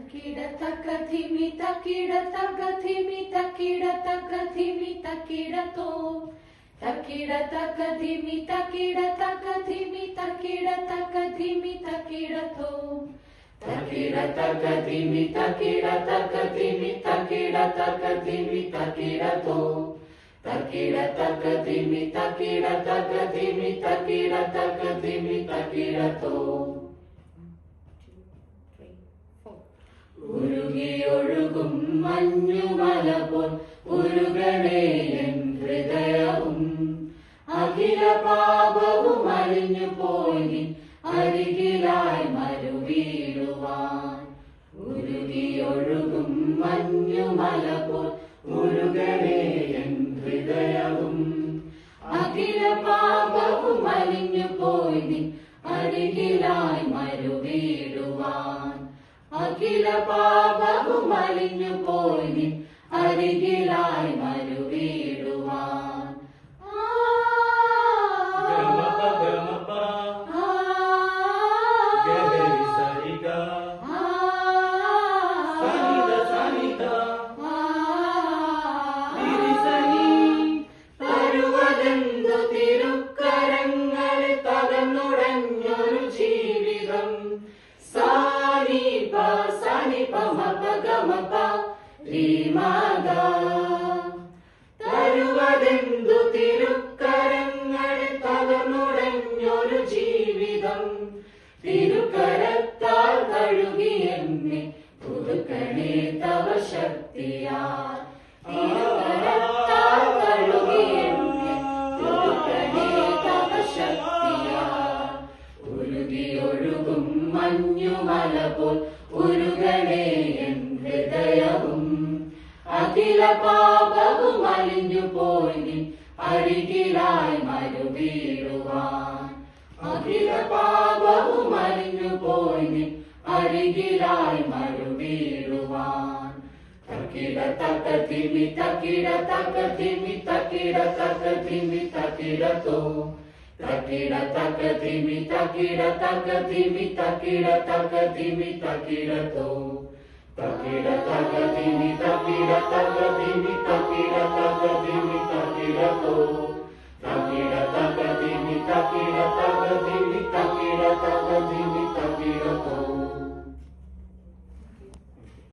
Takida takadimi takida takadimi takida takadimi takida to. Takida takadimi takida takadimi takida takadimi takida to. Takida takadimi takida takadimi takida takadimi takida to. Takida takadimi takida takadimi takida takadimi takida to. ഉരുകിയൊഴുകും മഞ്ഞുമല പോൽ ഉരുകണേ N ഹൃദയവും അഖില പാപവും അലിഞ്ഞു പോയി അരികിലായി മരുവീടുവാൻ ഉരുകിയൊഴുകും മഞ്ഞുമല പോൽ ഉരുകണേ N ഹൃദയവും അഖില പാപവും അലിഞ്ഞു പോയി അരികിലായി മരുവീടുവാൻ അഖില പാപവും അലിഞ്ഞു പോയി അരികിലായി മരുവീടുവാൻ തരുവതെന്തു തിരുക്കരങ്ങളിൽ തകർന്നുടഞ്ഞൊരു ജീവിതം തരുവതെന്തു തിരുക്കരങ്ങളിൽ തകർന്നുടഞ്ഞൊരു ജീവിതം തിരുക്കരത്താൽ കഴുകി എന്നെ പുതുക്കണേ തവ ശക്തിയാൽ തിരുക്കരത്താൽ കഴുകി എന്നെ പുതുക്കണേ തവ ശക്തിയാൽ ഉരുകിയൊഴുകും മഞ്ഞുമല പോൽ ഉരുകണേ എൻ ഹൃദയവും അഖില പാപവും അലിഞ്ഞു പോയി അരികിലായി മരുവീടുവാൻ അഖില പാപവും അലിഞ്ഞു പോയി അരികിലായി മരുവീടുവാൻ തക്കിട തക്കതിമി തക്കിട തക്കതിമി തക്കിട തക്കതിമി തക്കിടത്തോ Takida takadimi takida takadimi takida takadimi takida to. Takida takadimi takida takadimi takida takadimi takida to. Takida takadimi takida takadimi takida takadimi takida to.